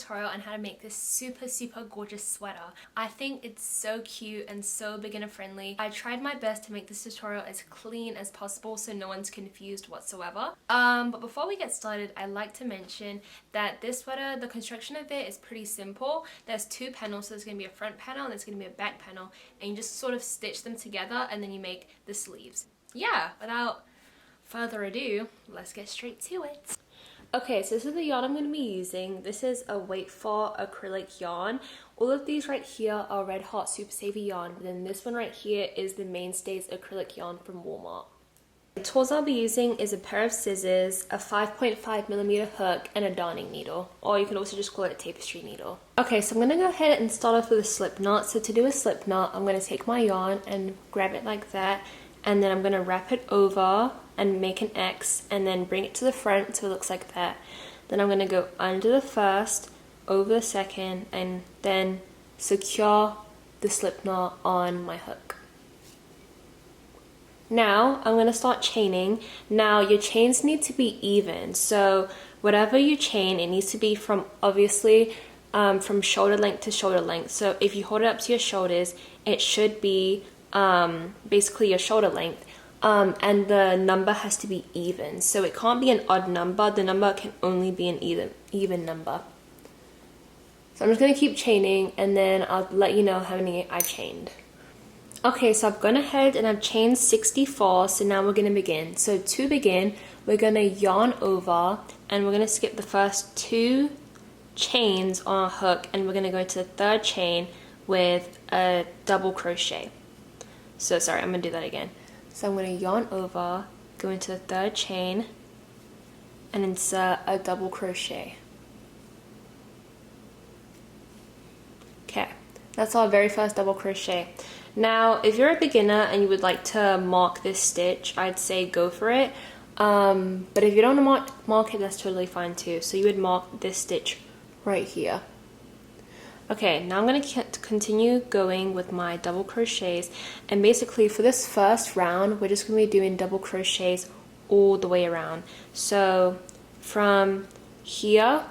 tutorial on how to make this super gorgeous sweater. I think it's so cute and so beginner friendly. I tried my best to make this tutorial as clean as possible so no one's confused whatsoever. But before we get started, I'd like to mention that this sweater, the construction of it is pretty simple. There's two panels, so there's going to be a front panel and there's going to be a back panel, and you just sort of stitch them together and then you make the sleeves. Yeah, without further ado, let's get straight to it. Okay, so this is the yarn I'm going to be using. This is a Wait For acrylic yarn. All of these right here are Red Hot Super Savvy yarn, but then this one right here is the Mainstays acrylic yarn from Walmart. The tools I'll be using is a pair of scissors, a 5.5mm hook, and a darning needle, or you can also just call it a tapestry needle. Okay, so I'm going to go ahead and start off with a slip knot. So to do a slip knot, I'm going to take my yarn and grab it like that, and then I'm going to wrap it over and make an X and then bring it to the front so it looks like that. Then I'm going to go under the first, over the second, and then secure the slip knot on my hook. Now I'm going to start chaining. Now your chains need to be even, so whatever you chain, it needs to be from obviously from shoulder length to shoulder length. So if you hold it up to your shoulders, it should be basically your shoulder length. And the number has to be even, so it can't be an odd number. The number can only be an even number. So I'm just going to keep chaining and then I'll let you know how many I chained. Okay, so I've gone ahead and I've chained 64, so now we're going to begin. So to begin, we're going to yarn over and we're going to skip the first two chains on our hook, and we're going to go to the third chain with a double crochet. So sorry, I'm going to do that again. So I'm going to yarn over, go into the third chain, and insert a double crochet. Okay, that's our very first double crochet. Now, if you're a beginner and you would like to mark this stitch, I'd say go for it. But if you don't want to mark it, that's totally fine too. So you would mark this stitch right here. Okay, now I'm going to continue going with my double crochets, and basically for this first round we're just going to be doing double crochets all the way around. So from here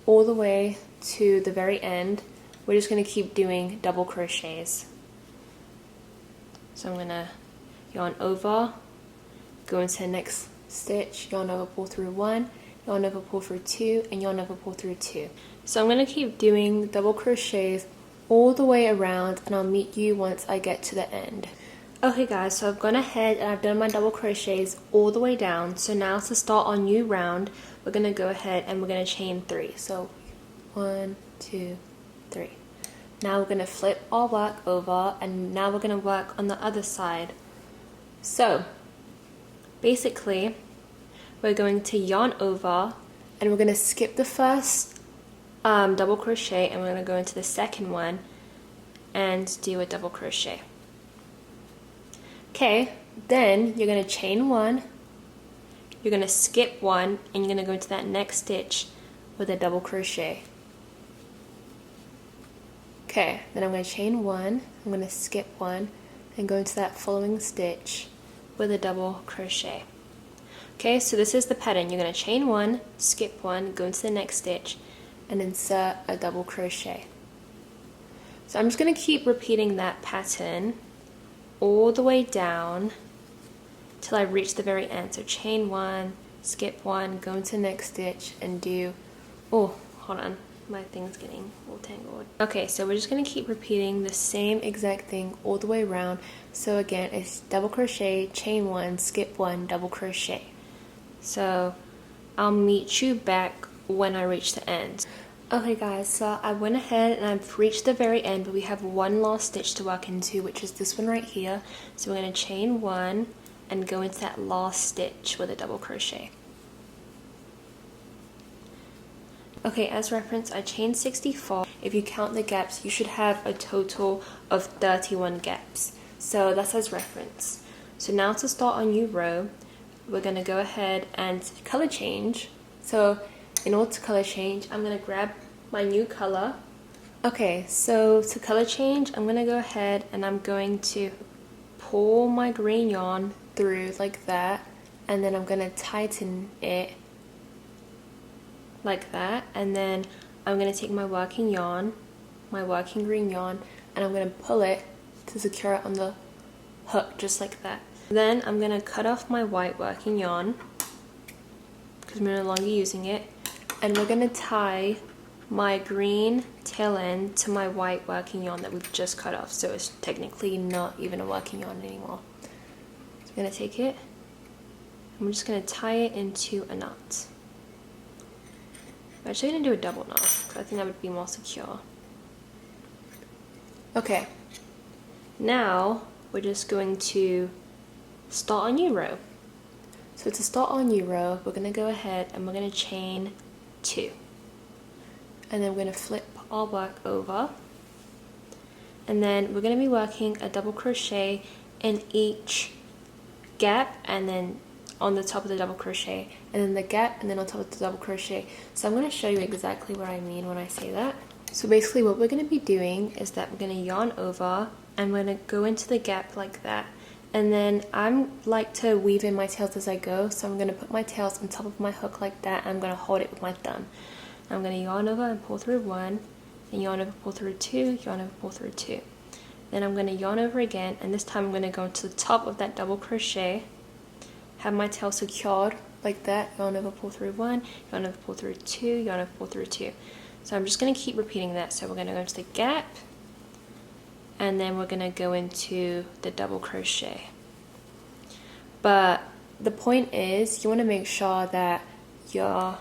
all the way to the very end, we're just going to keep doing double crochets. So I'm going to yarn over, go into the next stitch, yarn over, pull through one, yarn over, pull through two, and yarn over, pull through two. So I'm going to keep doing double crochets all the way around, and I'll meet you once I get to the end. Okay guys, so I've gone ahead and I've done my double crochets all the way down. So now to start our new round, we're going to go ahead and we're going to chain 3. So 1, 2, 3. Now we're going to flip our work over, and now we're going to work on the other side. So basically we're going to yarn over and we're going to skip the first double crochet, and we're going to go into the second one and do a double crochet. Okay, then you're going to chain 1, you're going to skip 1, and you're going to go into that next stitch with a double crochet. Okay, then I'm going to chain 1, I'm going to skip 1, and go into that following stitch with a double crochet. Okay, so this is the pattern. You're going to chain 1, skip 1, go into the next stitch, and insert a double crochet. So I'm just going to keep repeating that pattern all the way down till I reach the very end. So chain 1, skip 1, go into the next stitch, and do, oh, hold on, my thing's getting all tangled. Okay, so we're just going to keep repeating the same exact thing all the way around. So again, it's double crochet, chain 1, skip 1, double crochet. So I'll meet you back when I reach the end. Okay guys, so I went ahead and I've reached the very end, but we have one last stitch to work into, which is this one right here. So we're going to chain 1 and go into that last stitch with a double crochet. Okay, as reference, I chained 64. If you count the gaps, you should have a total of 31 gaps. So that's as reference. So now to start our new row, we're going to go ahead and color change. So in order to color change, I'm going to grab my new color. Okay, so to color change, I'm going to go ahead and I'm going to pull my green yarn through like that, and then I'm going to tighten it like that, and then I'm going to take my working yarn, my working green yarn, and I'm going to pull it to secure it on the hook, just like that. Then I'm going to cut off my white working yarn, because we're no longer using it, and we're going to tie my green tail end to my white working yarn that we've just cut off, so it's technically not even a working yarn anymore. So I'm going to take it, and we're just going to tie it into a knot. I'm actually going to do a double knot, because I think that would be more secure. Okay, now we're just going to start a new row. So to start our new row, we're going to go ahead and we're going to chain 2. And then we're going to flip our work over. And then we're going to be working a double crochet in each gap, and then on the top of the double crochet, and then the gap, and then on top of the double crochet. So I'm going to show you exactly what I mean when I say that. So basically what we're going to be doing is that we're going to yarn over, and we're going to go into the gap like that. And then I like to weave in my tails as I go, so I'm going to put my tails on top of my hook like that, and I'm going to hold it with my thumb. I'm going to yarn over and pull through 1, and yarn over, pull through 2, yarn over, pull through 2. Then I'm going to yarn over again, and this time I'm going to go to the top of that double crochet, have my tail secured like that, yarn over, pull through 1, yarn over, pull through 2, yarn over, pull through 2. So I'm just going to keep repeating that. So we're going to go into the gap, and then we're going to go into the double crochet. But the point is, you want to make sure that you're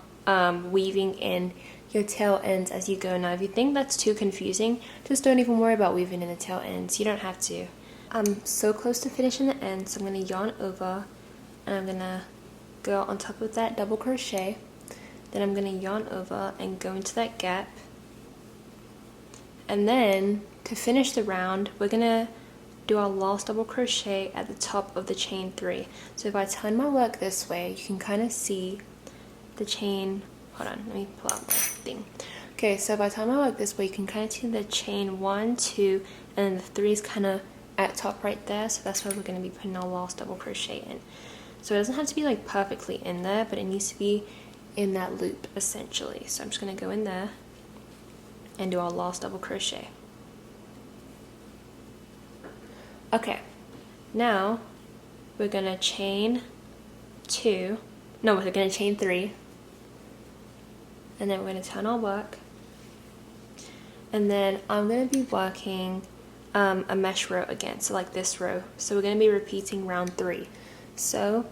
weaving in your tail ends as you go. Now if you think that's too confusing, just don't even worry about weaving in the tail ends. You don't have to. I'm so close to finishing the end, so I'm going to yarn over, and I'm going to go on top of that double crochet. Then I'm going to yarn over and go into that gap. And then to finish the round, we're going to do our last double crochet at the top of the chain 3. So if I turn my work this way, you can kind of see the chain. Hold on, let me pull out my thing. Okay, so if I turn my work this way, you can kind of see the chain 1, 2, and then the 3 is kind of at top right there. So that's where we're going to be putting our last double crochet in. So it doesn't have to be like perfectly in there, but it needs to be in that loop essentially. So I'm just going to go in there and do our last double crochet. Okay, now we're going to chain 2, no, we're going to chain 3, and then we're going to turn our work, and then I'm going to be working a mesh row again, so like this row. So we're going to be repeating round 3. So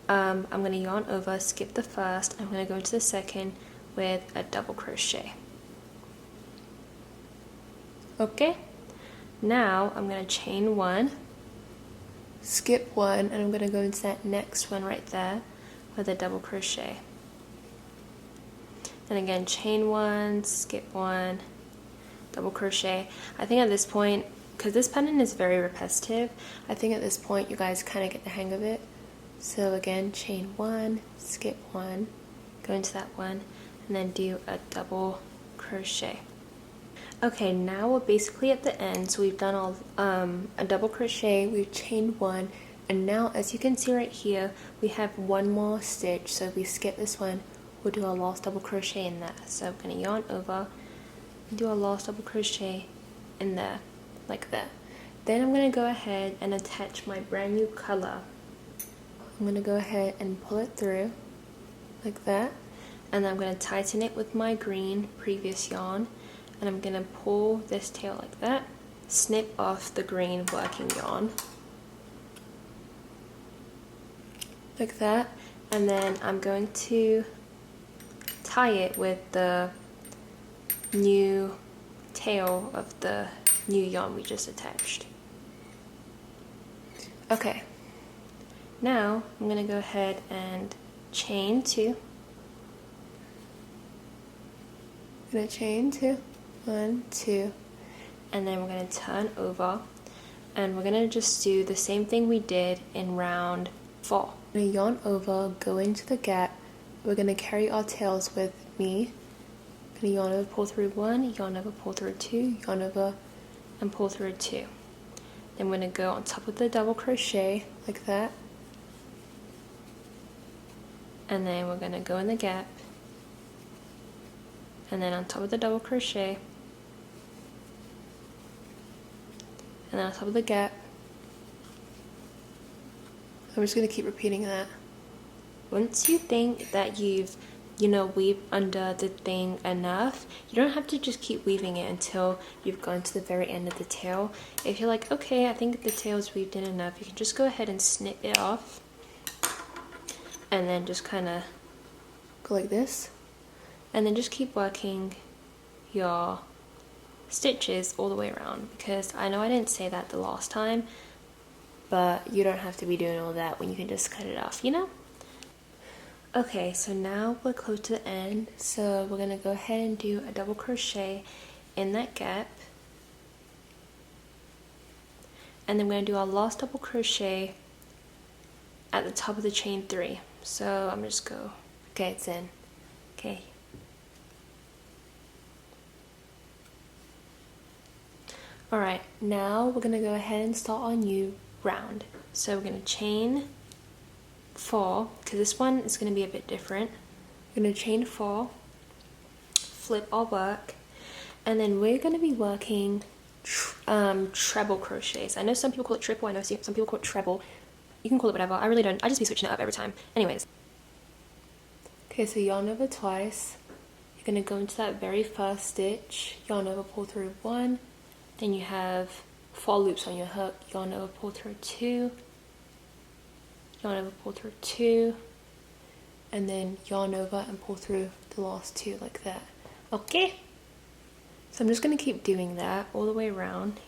I'm going to yarn over, skip the first, I'm going to go into the second with a double crochet. Okay, now I'm going to chain 1, skip 1, and I'm going to go into that next one right there with a double crochet. And again, chain 1, skip 1, double crochet. I think at this point, because this pattern is very repetitive, I think at this point you guys kind of get the hang of it. So again, chain 1, skip 1, go into that one, and then do a double crochet. Okay, now we're basically at the end. So we've done all a double crochet, we've chained 1, and now as you can see right here, we have one more stitch. So if we skip this one, we'll do our last double crochet in there. So I'm going to yarn over and do our last double crochet in there, like that. Then I'm going to go ahead and attach my brand new color. I'm going to go ahead and pull it through like that, and then I'm going to tighten it with my green previous yarn, and I'm going to pull this tail like that, snip off the green working yarn like that, and then I'm going to tie it with the new tail of the new yarn we just attached. Okay, now I'm going to go ahead and chain 2. I'm going to chain 2, 1, 2, and then we're going to turn over, and we're going to just do the same thing we did in round 4. I'm going to yarn over, go into the gap, we're going to carry our tails with me. I'm going to yarn over, pull through 1, yarn over, pull through 2, yarn over, and pull through 2. Then we're going to go on top of the double crochet like that, and then we're going to go in the gap, and then on top of the double crochet, and then on top of the gap. I'm just going to keep repeating that. Once you think that you've weave under the thing enough, you don't have to just keep weaving it until you've gone to the very end of the tail. If you're like, okay, I think the tail's weaved in enough, you can just go ahead and snip it off and then just kind of go like this, and then just keep working your stitches all the way around, because I know I didn't say that the last time, but you don't have to be doing all that when you can just cut it off, you know? Okay, so now we're close to the end, so we're gonna go ahead and do a double crochet in that gap, and then we're gonna do our last double crochet at the top of the chain 3. So I'm just go, okay, it's in, okay. Alright, now we're gonna go ahead and start our new round. So we're gonna chain 4, because this one is going to be a bit different. We're going to chain 4, flip our work, and then we're going to be working treble crochets. I know some people call it triple, I know some people call it treble. You can call it whatever, I really don't, I just be switching it up every time. Anyways. Okay, so yarn over twice. You're going to go into that very first stitch, yarn over, pull through 1, then you have 4 loops on your hook, yarn over, pull through 2, yarn over, pull through 2, and then yarn over and pull through the last 2 like that. Okay, so I'm just going to keep doing that all the way around.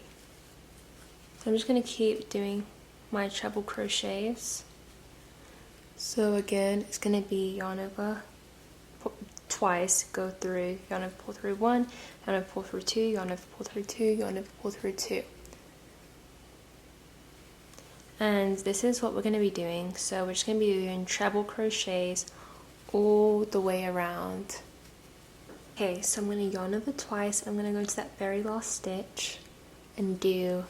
So I'm just going to keep doing my treble crochets. So again, it's going to be yarn over twice, go through, yarn over, pull through 1, yarn over, pull through 2, yarn over, pull through 2, yarn over, pull through 2. And this is what we're going to be doing. So we're just going to be doing treble crochets all the way around. Okay, so I'm going to yarn over twice. I'm going to go into that very last stitch and do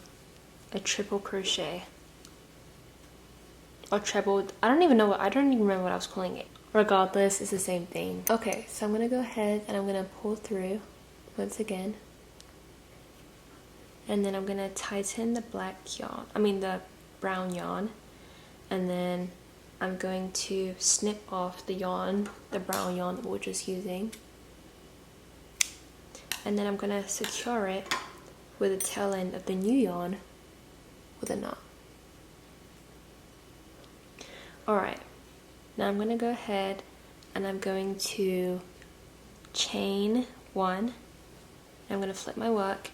a triple crochet. Or treble, I don't even remember what I was calling it. Regardless, it's the same thing. Okay, so I'm going to go ahead and I'm going to pull through once again. And then I'm going to tighten the the brown yarn, and then I'm going to snip off the yarn, the brown yarn that we're just using, and then I'm going to secure it with the tail end of the new yarn with a knot. Alright, now I'm going to go ahead and I'm going to chain 1, I'm going to flip my work,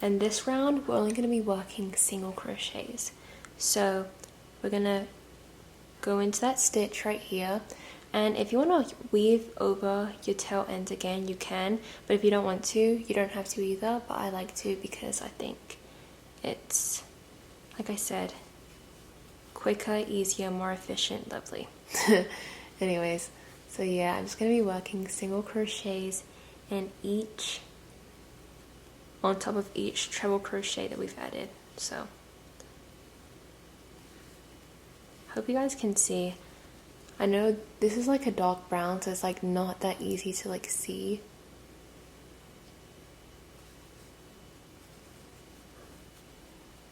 and this round we're only going to be working single crochets. So we're going to go into that stitch right here, and if you want to weave over your tail ends again, you can, but if you don't want to, you don't have to either, but I like to because I think it's, like I said, quicker, easier, more efficient, lovely. Anyways, so yeah, I'm just going to be working single crochets in on top of each treble crochet that we've added. So hope you guys can see. I know this is like a dark brown, so it's like not that easy to like see.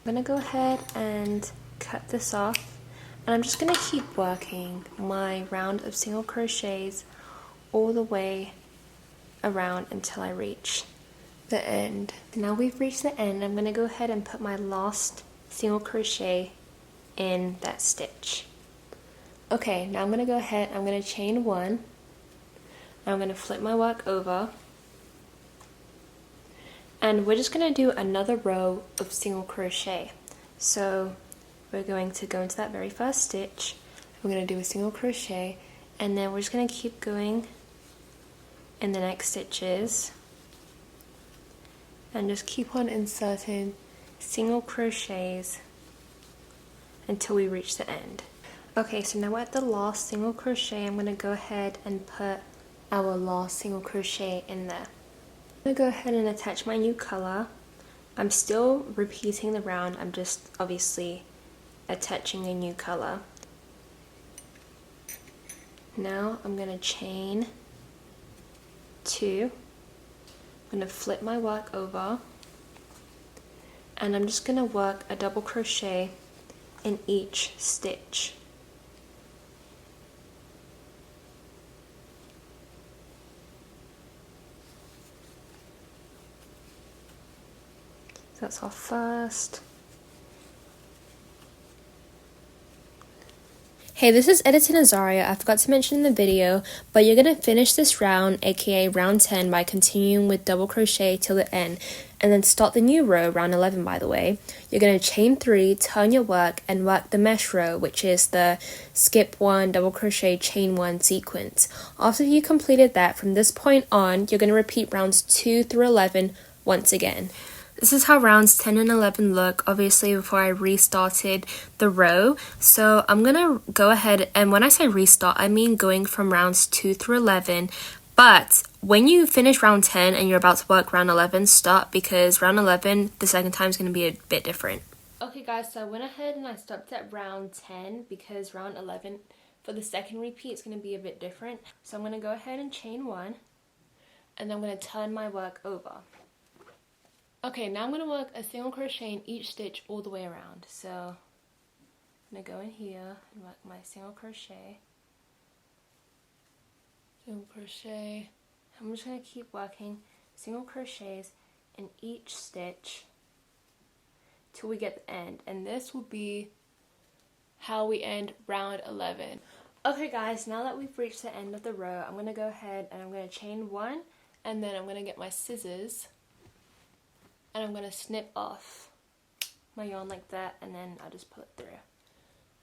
I'm gonna go ahead and cut this off, and I'm just gonna keep working my round of single crochets all the way around until I reach the end. Now we've reached the end, I'm gonna go ahead and put my last single crochet in that stitch. Okay, now I'm going to go ahead, I'm going to chain 1, I'm going to flip my work over, and we're just going to do another row of single crochet. So we're going to go into that very first stitch, we're going to do a single crochet, and then we're just going to keep going in the next stitches, and just keep on inserting single crochets until we reach the end. Okay, so now we're at the last single crochet. I'm going to go ahead and put our last single crochet in there. I'm going to go ahead and attach my new color. I'm still repeating the round, I'm just obviously attaching a new color. Now I'm going to chain 2, I'm going to flip my work over, and I'm just going to work a double crochet in each stitch. So that's our first. Hey, this is Editing Azaria. I forgot to mention in the video, but you're going to finish this round, aka round 10, by continuing with double crochet till the end, and then start the new row, round 11 by the way. You're going to chain 3, turn your work, and work the mesh row, which is the skip 1, double crochet, chain 1 sequence. After you completed that, from this point on, you're going to repeat rounds 2 through 11 once again. This is how rounds 10 and 11 look, obviously before I restarted the row. So I'm going to go ahead, and when I say restart, I mean going from rounds 2 through 11. But when you finish round 10 and you're about to work round 11, stop, because round 11, the second time is going to be a bit different. Okay guys, so I went ahead and I stopped at round 10 because round 11 for the second repeat is going to be a bit different. So I'm going to go ahead and chain 1, and then I'm going to turn my work over. Okay, now I'm going to work a single crochet in each stitch all the way around. So I'm going to go in here and work my single crochet. Single crochet. I'm just going to keep working single crochets in each stitch till we get the end. And this will be how we end round 11. Okay guys, now that we've reached the end of the row, I'm going to go ahead and I'm going to chain 1, and then I'm going to get my scissors. And I'm going to snip off my yarn like that, and then I'll just pull it through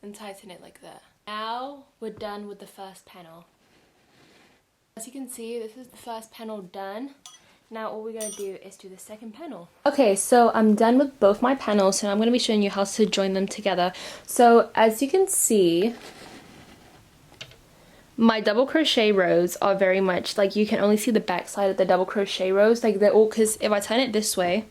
and tighten it like that. Now we're done with the first panel. As you can see, this is the first panel done. Now all we're going to do is do the second panel. Okay, so I'm done with both my panels, so I'm going to be showing you how to join them together. So as you can see, my double crochet rows are very much like, you can only see the back side of the double crochet rows. Like they're all, because if I turn it this way,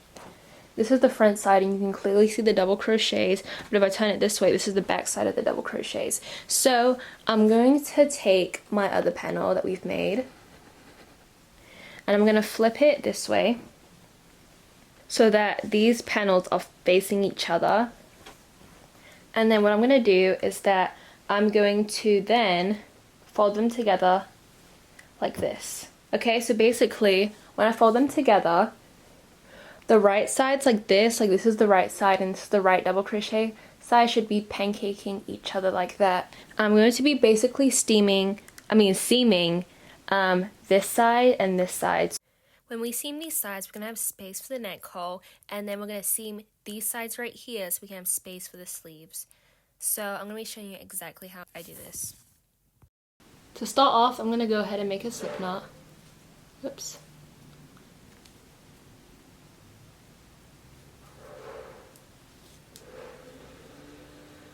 this is the front side and you can clearly see the double crochets, but if I turn it this way, this is the back side of the double crochets. So I'm going to take my other panel that we've made, and I'm going to flip it this way so that these panels are facing each other. And then what I'm going to do is that I'm going to then fold them together like this. Okay, so basically when I fold them together, the right sides like this is the right side and this is the right double crochet side, should be pancaking each other like that. I'm going to be basically seaming this side and this side. When we seam these sides, we're going to have space for the neck hole, and then we're going to seam these sides right here so we can have space for the sleeves. So I'm going to be showing you exactly how I do this. To start off, I'm going to go ahead and make a slip knot. Oops.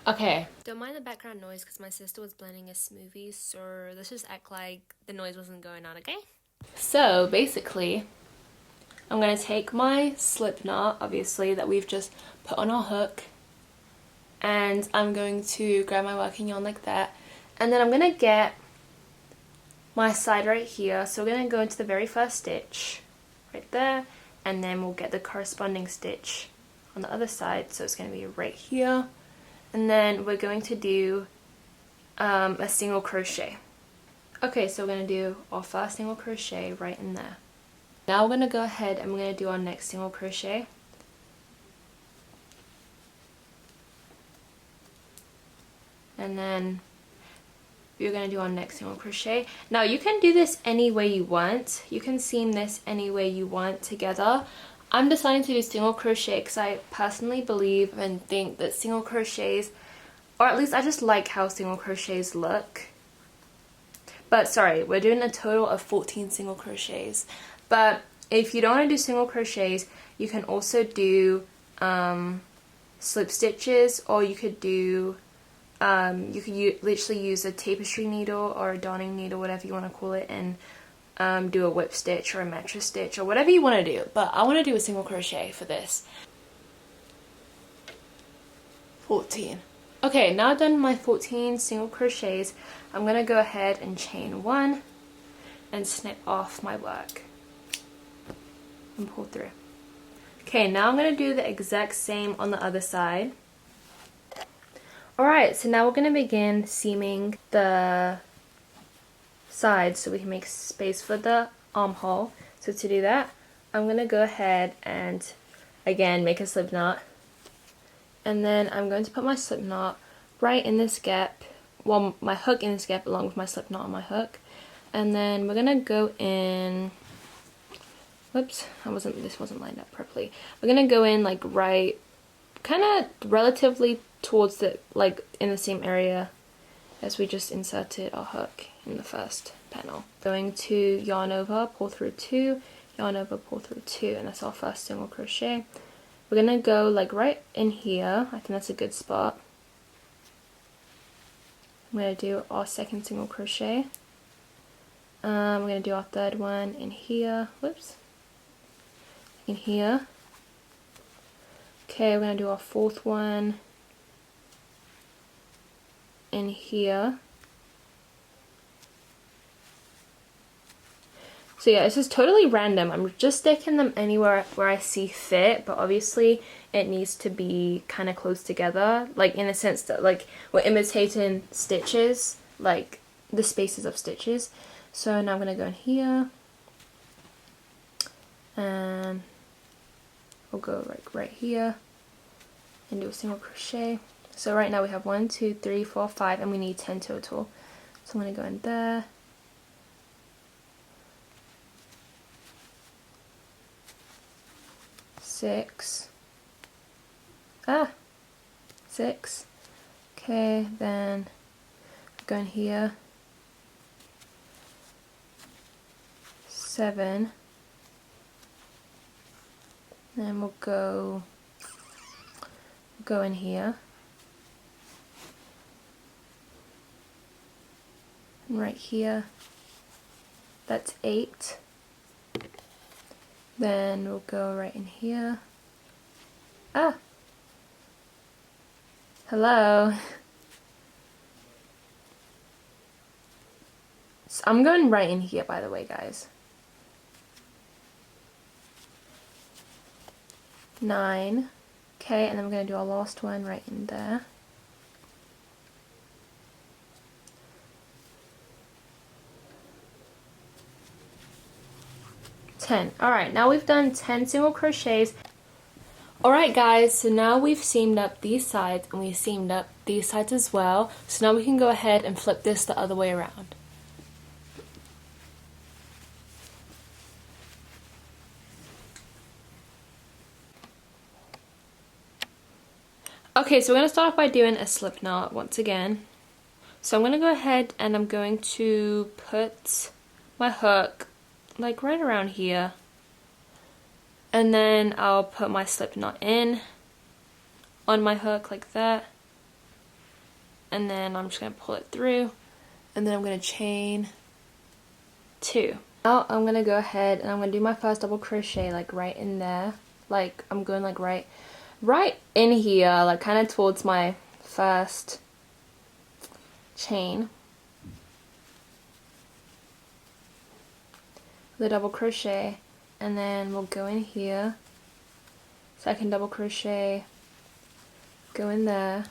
Okay. Don't mind the background noise because my sister was blending a smoothie, so let's just act like the noise wasn't going on, okay? So basically, I'm going to take my slip knot, obviously, that we've just put on our hook, and I'm going to grab my working yarn like that, and then I'm going to get my side right here. So we're going to go into the very first stitch right there, and then we'll get the corresponding stitch on the other side, so it's going to be right here. And then we're going to do a single crochet. Okay, so we're going to do our first single crochet right in there. Now we're going to go ahead and we're going to do our next single crochet. And then we're going to do our next single crochet. Now you can do this any way you want. You can seam this any way you want together. I'm deciding to do single crochet because I personally believe and think that single crochets, or at least I just like how single crochets look. But sorry, we're doing a total of 14 single crochets. But if you don't want to do single crochets, you can also do slip stitches, or you could do, literally use a tapestry needle or a darning needle, whatever you want to call it, and do a whip stitch or a mattress stitch or whatever you want to do. But I want to do a single crochet for this. 14. Okay, now I've done my 14 single crochets, I'm going to go ahead and chain 1 and snip off my work. and pull through. Okay, now I'm going to do the exact same on the other side. Alright, so now we're going to begin seaming the sides so we can make space for the armhole. So to do that, I'm going to go ahead and again make a slip knot. And then I'm going to put my slip knot right in this gap, well, my hook in this gap along with my slip knot on my hook. And then we're going to go in, whoops, this wasn't lined up properly. We're going to go in like right, kind of relatively towards the, like in the same area as we just inserted our hook in the first panel. Going to yarn over, pull through 2, yarn over, pull through 2, and that's our first single crochet. We're gonna go like right in here. I think that's a good spot. I'm gonna do our second single crochet. We're gonna do our third one in here. Whoops. In here. Okay, we're gonna do our fourth one in here. So yeah, this is totally random. I'm just sticking them anywhere where I see fit, but obviously it needs to be kind of close together, like in a sense that like we're imitating stitches, like the spaces of stitches. So now I'm gonna go in here and we'll go like right here and do a single crochet. So right now we have 1, 2, 3, 4, 5, and we need 10 total. So I'm going to go in there. Six. 6. Okay, then go in here. 7. Then we'll go in here. Right here, that's 8. Then we'll go right in here. Hello. So I'm going right in here, by the way, guys. 9. Okay, and then we're going to do our last one right in there. 10. Alright, now we've done 10 single crochets. Alright guys, so now we've seamed up these sides and we've seamed up these sides as well. So now we can go ahead and flip this the other way around. Okay, so we're going to start off by doing a slip knot once again. So I'm going to go ahead and I'm going to put my hook like right around here, and then I'll put my slip knot in on my hook like that, and then I'm just going to pull it through, and then I'm going to chain 2. Now I'm going to go ahead and I'm going to do my first double crochet like right in there, like I'm going like right in here, like kind of towards my first chain. The double crochet, and then we'll go in here, second double crochet, go in there,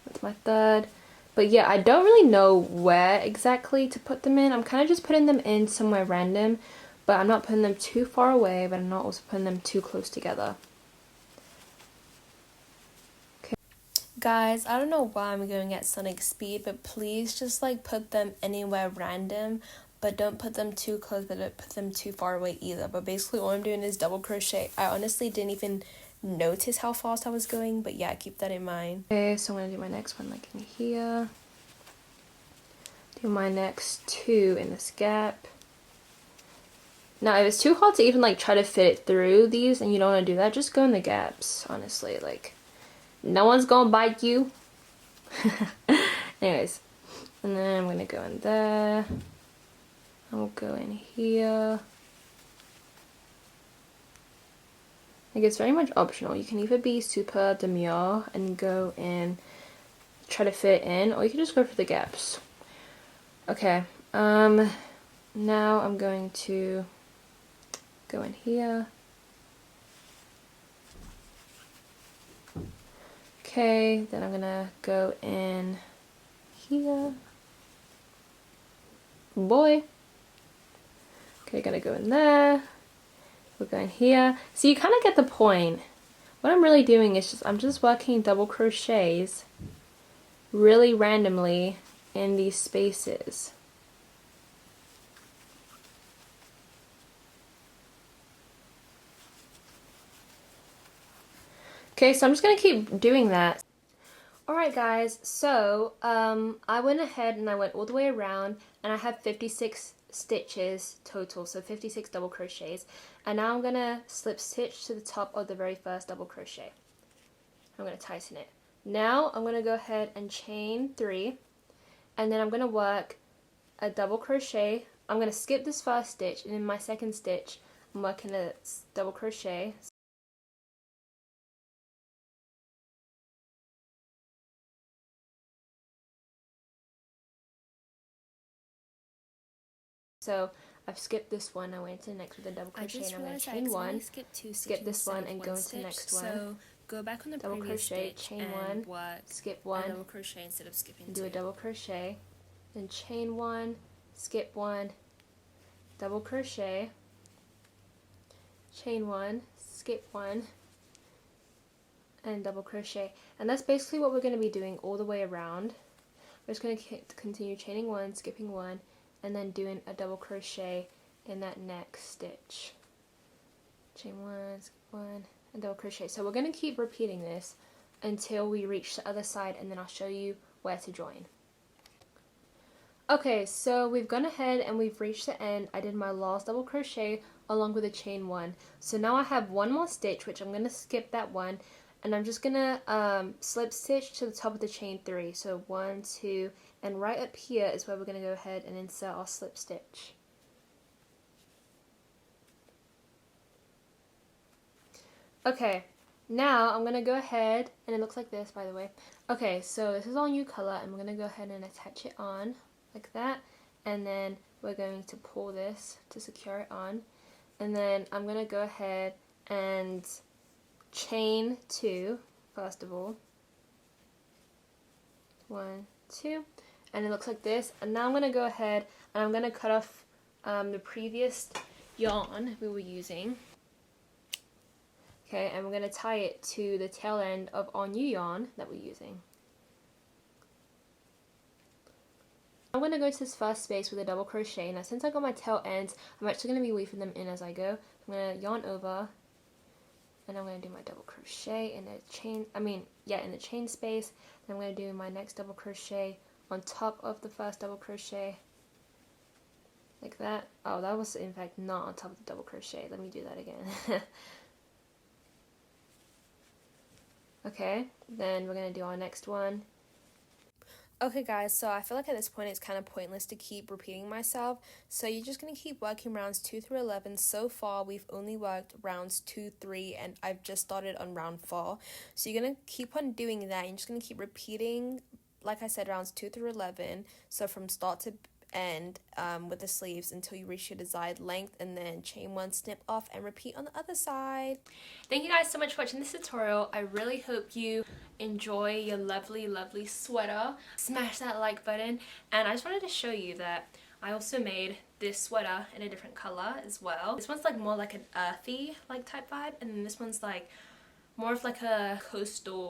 that's my third. But yeah, I don't really know where exactly to put them in. I'm kind of just putting them in somewhere random, but I'm not putting them too far away, but I'm not also putting them too close together. Okay. Guys, I don't know why I'm going at sonic speed, but please just like put them anywhere random. But don't put them too close, but don't put them too far away either. But basically all I'm doing is double crochet. I honestly didn't even notice how fast I was going, but yeah, keep that in mind. Okay, so I'm going to do my next one like in here. Do my next 2 in this gap. Now, if it's too hard to even like try to fit it through these and you don't want to do that, just go in the gaps, honestly. Like, no one's going to bite you. Anyways, and then I'm going to go in there. I'll go in here. Like, it's very much optional. You can either be super demure and go in, try to fit in, or you can just go for the gaps. Okay, now I'm going to go in here. Okay, then I'm gonna go in here. Boy. Okay, gonna go in there. We're going here. So you kind of get the point. What I'm really doing is I'm just working double crochets really randomly in these spaces. Okay, so I'm just gonna keep doing that. Alright guys, so I went ahead and I went all the way around and I have 56 stitches total, so 56 double crochets, and now I'm gonna slip stitch to the top of the very first double crochet. I'm gonna tighten it. Now I'm gonna go ahead and chain 3, and then I'm gonna work a double crochet. I'm gonna skip this first stitch, and in my second stitch I'm working a double crochet. So I've skipped this one, I went to the next with a double crochet, and I'm going to chain 1, skip this one, and go into the next one. So go back on the double previous crochet, stitch chain and 1, work skip 1, a double crochet instead of skipping do 2. a double crochet, then chain 1, skip 1, double crochet, chain 1, skip 1, and double crochet. And that's basically what we're going to be doing all the way around. We're just going to continue chaining 1, skipping 1, and then doing a double crochet in that next stitch. Chain 1, skip 1, and double crochet. So we're going to keep repeating this until we reach the other side, and then I'll show you where to join. Okay, so we've gone ahead and we've reached the end. I did my last double crochet along with a chain 1. So now I have one more stitch, which I'm going to skip that one, and I'm just going to slip stitch to the top of the chain 3. So 1, 2, and right up here is where we're going to go ahead and insert our slip stitch. Okay, now I'm going to go ahead, and it looks like this, by the way. Okay, so this is our new color, and we're going to go ahead and attach it on like that, and then we're going to pull this to secure it on, and then I'm going to go ahead and chain 2 first of all. 1, 2, and it looks like this. And now I'm going to go ahead and I'm going to cut off the previous yarn we were using. Okay, and we're going to tie it to the tail end of our new yarn that we're using. I'm going to go to this first space with a double crochet. Now since I got my tail ends, I'm actually going to be weaving them in as I go. I'm going to yarn over, and I'm going to do my double crochet in the chain, in the chain space. Then I'm going to do my next double crochet on top of the first double crochet, like that. Oh, that was in fact not on top of the double crochet. Let me do that again. Okay, then we're going to do our next one. Okay guys, so I feel like at this point it's kind of pointless to keep repeating myself, so you're just going to keep working rounds 2 through 11. So far we've only worked rounds 2, 3, and I've just started on round 4. So you're going to keep on doing that. You're just going to keep repeating, like I said, rounds 2 through 11, so from start to end with the sleeves until you reach your desired length, and then chain 1, snip off, and repeat on the other side. Thank you guys so much for watching this tutorial. I really hope you enjoy your lovely sweater. Smash that like button, and I just wanted to show you that I also made this sweater in a different color as well. This one's like more like an earthy like type vibe, and then this one's like more of like a coastal